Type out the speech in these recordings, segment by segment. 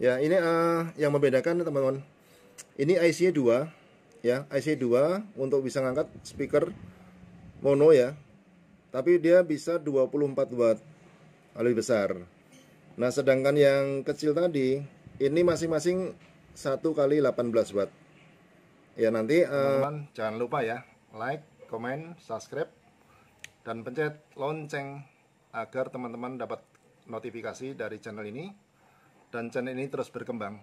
Ya, ini yang membedakan teman-teman. Ini IC 2 ya, IC 2 untuk bisa ngangkat speaker mono ya. Tapi dia bisa 24 watt, lebih besar. Nah, sedangkan yang kecil tadi ini masing-masing 1 kali 18 watt. Ya, nanti teman-teman jangan lupa ya, like, komen, subscribe dan pencet lonceng agar teman-teman dapat notifikasi dari channel ini dan channel ini terus berkembang.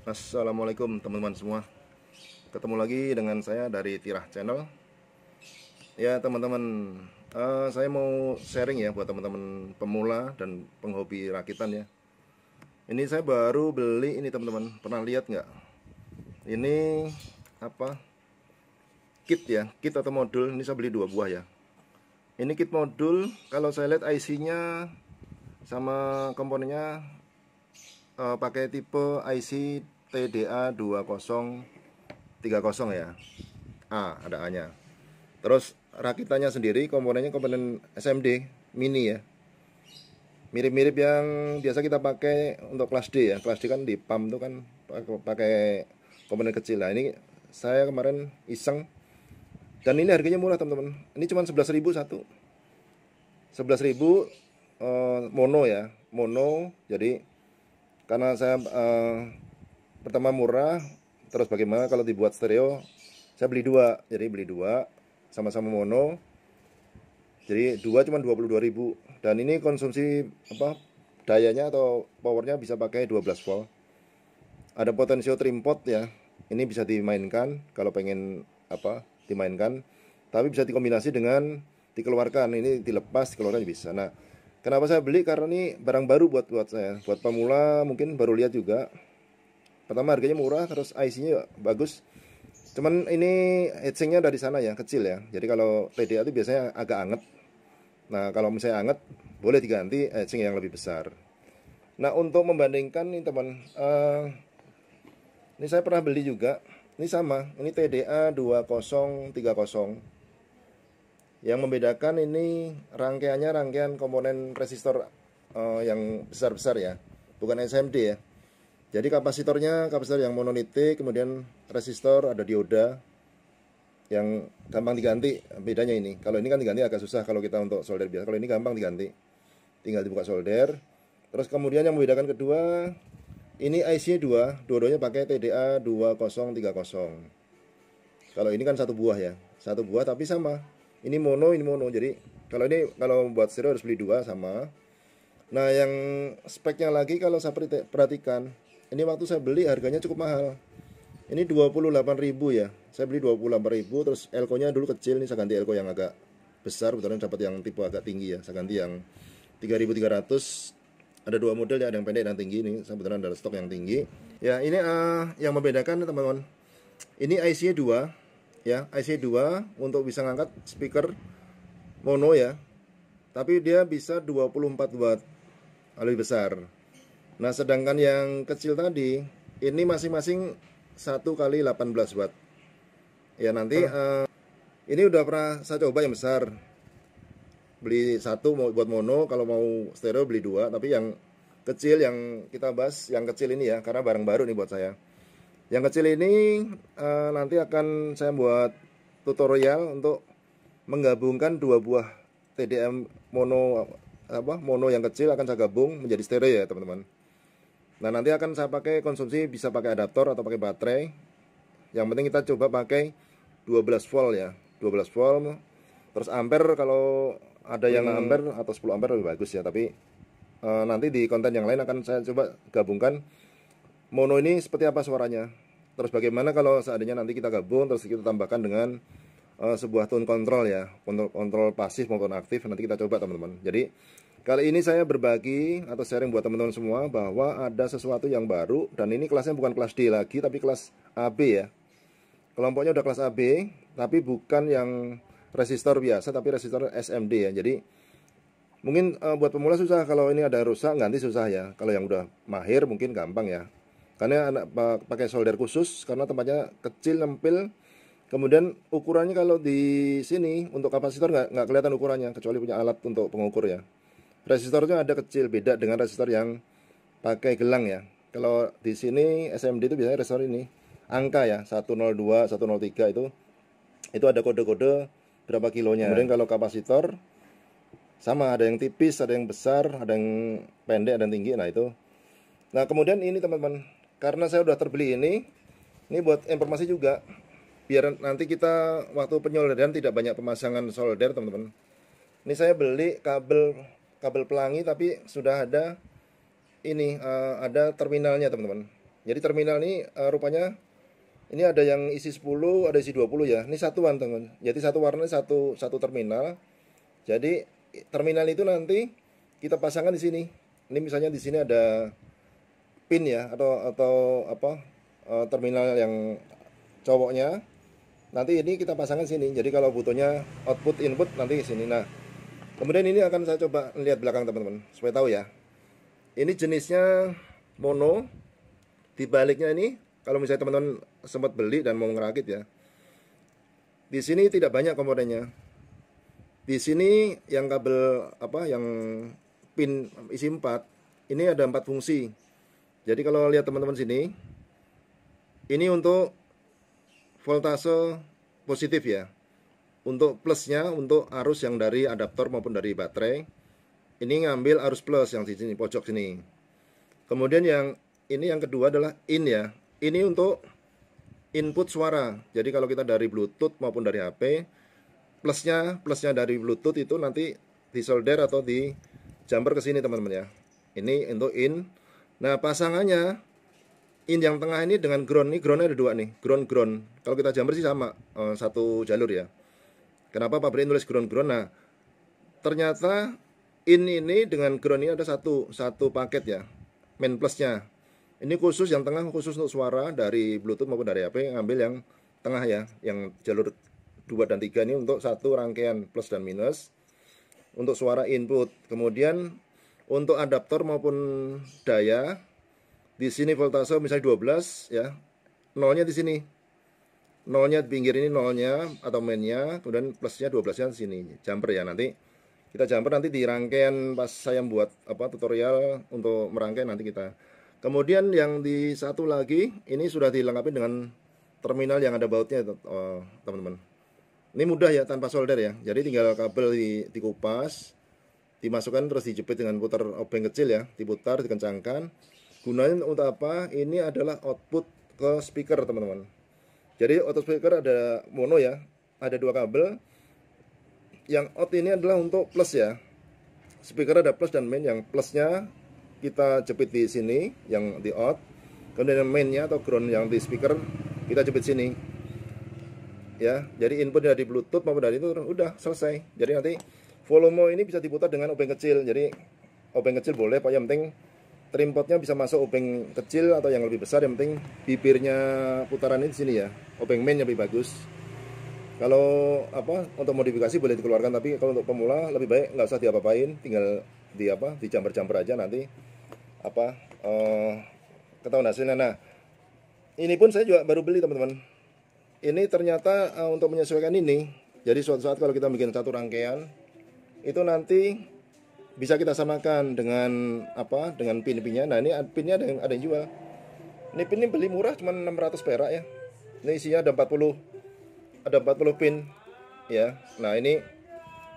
Assalamualaikum teman-teman semua. Ketemu lagi dengan saya dari Tirah Channel. Ya teman-teman, saya mau sharing ya buat teman-teman pemula dan penghobi rakitan ya. Ini saya baru beli ini teman-teman. Pernah lihat nggak? Ini apa? Kit ya, kit atau modul. Ini saya beli 2 buah ya. Ini kit modul. Kalau saya lihat IC-nya sama komponennya pakai tipe IC TDA 2030 ya. Ada A-nya. Terus rakitannya sendiri komponennya komponen SMD mini ya. Mirip-mirip yang biasa kita pakai untuk kelas D ya. Kelas D kan di PAM tuh kan pakai komponen kecil. Nah, ini saya kemarin iseng dan ini harganya murah teman-teman. Ini cuma 11.000 satu. 11.000 mono ya. Mono. Jadi karena saya pertama murah, terus bagaimana kalau dibuat stereo, saya beli 2. Jadi beli 2 sama-sama mono. Jadi 2 cuma 22.000 dan ini konsumsi dayanya atau powernya bisa pakai 12 volt. Ada potensio trimpot ya. Ini bisa dimainkan kalau pengen dimainkan, tapi bisa dikombinasi dengan dikeluarkan. Ini dilepas, dikeluarkan bisa. Nah, kenapa saya beli? Karena ini barang baru buat saya. Buat pemula mungkin baru lihat juga. Pertama harganya murah, terus IC-nya bagus. Cuman ini heatsinknya dari sana ya, kecil ya. Jadi kalau TDA itu biasanya agak anget. Nah, kalau misalnya anget, boleh diganti heatsink yang lebih besar. Nah, untuk membandingkan nih teman, ini saya pernah beli juga. Ini sama, ini TDA 2030. Yang membedakan ini rangkaiannya rangkaian komponen resistor yang besar-besar ya, bukan SMD ya. Jadi kapasitor yang monolitik, kemudian resistor ada dioda yang gampang diganti. Bedanya ini, kalau ini kan diganti agak susah kalau kita untuk solder biasa. Kalau ini gampang diganti, tinggal dibuka solder. Terus kemudian yang membedakan kedua, ini IC 2, dua-duanya pakai TDA 2030. Kalau ini kan satu buah ya, satu buah tapi sama. Ini mono, ini mono. Jadi kalau buat stereo harus beli 2 sama. Nah, yang speknya lagi kalau saya perhatikan, ini waktu saya beli harganya cukup mahal. Ini 28.000 ya. Saya beli 28.000, terus elko-nya dulu kecil, ini saya ganti elko yang agak besar, kebetulan dapat yang tipe agak tinggi ya. Saya ganti yang 3.300. Ada 2 model ya, ada yang pendek dan tinggi. Ini kebetulan ada stok yang tinggi. Ya, ini yang membedakan teman-teman. Ini IC 2 ya, IC 2 untuk bisa ngangkat speaker mono ya. Tapi dia bisa 24 watt, lebih besar. Nah, sedangkan yang kecil tadi ini masing-masing 1 kali 18 watt. Ya, nanti ini udah pernah saya coba yang besar. Beli 1 mau buat mono, kalau mau stereo beli 2, tapi yang kecil yang kita bahas yang kecil ini ya, karena barang baru nih buat saya. Yang kecil ini nanti akan saya buat tutorial untuk menggabungkan 2 buah TDM mono yang kecil akan saya gabung menjadi stereo ya teman-teman. Nah, nanti akan saya pakai konsumsi, bisa pakai adaptor atau pakai baterai. Yang penting kita coba pakai 12 volt ya, 12 volt. Terus ampere kalau ada yang ampere atau 10 ampere lebih bagus ya, tapi nanti di konten yang lain akan saya coba gabungkan mono ini seperti apa suaranya. Terus bagaimana kalau seandainya nanti kita gabung, terus kita tambahkan dengan sebuah tone control ya, kontrol pasif maupun aktif. Nanti kita coba teman-teman. Jadi kali ini saya berbagi atau sharing buat teman-teman semua bahwa ada sesuatu yang baru, dan ini kelasnya bukan kelas D lagi tapi kelas AB ya. Kelompoknya udah kelas AB, tapi bukan yang resistor biasa tapi resistor SMD ya. Jadi mungkin buat pemula susah, kalau ini ada rusak ganti susah ya. Kalau yang udah mahir mungkin gampang ya. Karena anak pakai solder khusus karena tempatnya kecil, nempel. Kemudian ukurannya kalau di sini untuk kapasitor nggak kelihatan ukurannya kecuali punya alat untuk pengukur ya. Resistornya ada kecil, beda dengan resistor yang pakai gelang ya. Kalau di sini SMD itu biasanya resistor ini angka ya, 102, 103 itu ada kode-kode berapa kilonya. Kemudian kalau kapasitor sama, ada yang tipis, ada yang besar, ada yang pendek, ada yang tinggi. Nah itu. Nah kemudian ini teman-teman, karena saya udah terbeli ini buat informasi juga, biar nanti kita waktu penyolderan tidak banyak pemasangan solder teman-teman. Ini saya beli kabel pelangi tapi sudah ada ini ada terminalnya teman-teman. Jadi terminal ini rupanya ini ada yang isi 10, ada isi 20 ya. Ini satuan teman. Jadi satu warna satu terminal. Jadi terminal itu nanti kita pasangkan di sini. Ini misalnya di sini ada pin ya atau apa terminal yang cowoknya. Nanti ini kita pasangkan sini. Jadi kalau butuhnya output input nanti ke sini. Nah, kemudian ini akan saya coba lihat belakang teman-teman supaya tahu ya. Ini jenisnya mono. Di baliknya ini kalau misalnya teman-teman sempat beli dan mau ngerakit ya. Di sini tidak banyak komponennya. Di sini yang kabel yang pin isi 4 ini ada 4 fungsi. Jadi kalau lihat teman-teman sini, ini untuk voltase positif ya. Untuk plusnya untuk arus yang dari adaptor maupun dari baterai. Ini ngambil arus plus yang di sini pojok sini. Kemudian yang kedua adalah in ya. Ini untuk input suara. Jadi kalau kita dari Bluetooth maupun dari HP, plusnya dari Bluetooth itu nanti disolder atau di jumper ke sini teman-teman ya. Ini untuk in. Nah, pasangannya in yang tengah ini dengan ground. Ini groundnya ada 2 nih, ground. Kalau kita jumper sih sama, satu jalur ya. Kenapa pabrik nulis ground? Nah, ternyata in ini dengan ground ini ada satu paket ya, main plusnya. Ini khusus yang tengah, khusus untuk suara dari Bluetooth maupun dari HP, ngambil yang tengah ya, yang jalur 2 dan 3 ini untuk satu rangkaian plus dan minus untuk suara input. Kemudian untuk adaptor maupun daya di sini voltase misalnya 12 ya. Nolnya di sini. Nolnya di pinggir ini nolnya atau mainnya, kemudian plusnya 12-nya di sini. Jumper ya, nanti kita jumper nanti di rangkaian pas saya buat tutorial untuk merangkai nanti kita. Kemudian yang di satu lagi ini sudah dilengkapi dengan terminal yang ada bautnya teman-teman. Ini mudah ya, tanpa solder ya. Jadi tinggal kabel dikupas, dimasukkan terus dijepit dengan putar obeng kecil ya, diputar, dikencangkan. Gunanya untuk apa? Ini adalah output ke speaker teman-teman. Jadi output speaker ada mono ya, ada 2 kabel. Yang out ini adalah untuk plus ya. Speaker ada plus dan main. Yang plusnya kita jepit di sini, yang di out. Kemudian mainnya atau ground yang di speaker kita jepit sini. Ya, jadi input dari Bluetooth maupun dari itu udah selesai. Jadi nanti volume ini bisa diputar dengan obeng kecil. Jadi obeng kecil boleh, pokoknya yang penting trimpotnya bisa masuk obeng kecil atau yang lebih besar. Yang penting bibirnya putaran ini di sini ya. Obeng main lebih bagus. Kalau untuk modifikasi boleh dikeluarkan, tapi kalau untuk pemula lebih baik nggak usah diapa-apain, tinggal di jumper aja nanti ketahuan hasilnya. Nah, ini pun saya juga baru beli teman-teman. Ini ternyata untuk menyesuaikan ini. Jadi suatu saat kalau kita bikin satu rangkaian itu nanti bisa kita samakan dengan dengan pin-pinnya. Nah, ini pinnya ada yang jual. Ini pin ini beli murah cuma 600 perak ya. Ini isinya ada 40 pin ya. Nah, ini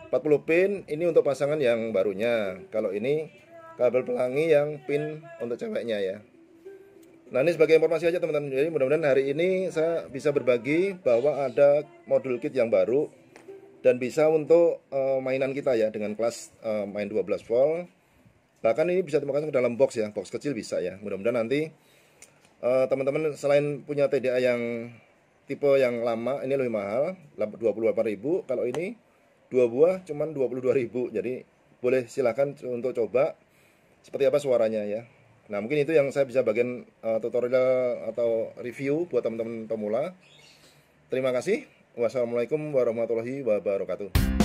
40 pin ini untuk pasangan yang barunya. Kalau ini kabel pelangi yang pin untuk ceweknya ya. Nah, ini sebagai informasi aja teman-teman. Jadi mudah-mudahan hari ini saya bisa berbagi bahwa ada modul kit yang baru dan bisa untuk mainan kita ya, dengan kelas main 12 volt. Bahkan ini bisa dimasukkan ke dalam box ya, box kecil bisa ya. Mudah-mudahan nanti teman-teman selain punya TDA yang tipe yang lama, ini lebih mahal 28.000. Kalau ini 2 buah cuman 22.000. Jadi boleh silahkan untuk coba seperti apa suaranya ya. Nah, mungkin itu yang saya bisa bagian tutorial atau review buat teman-teman pemula. Terima kasih Wassalamualaikum warahmatullahi wabarakatuh.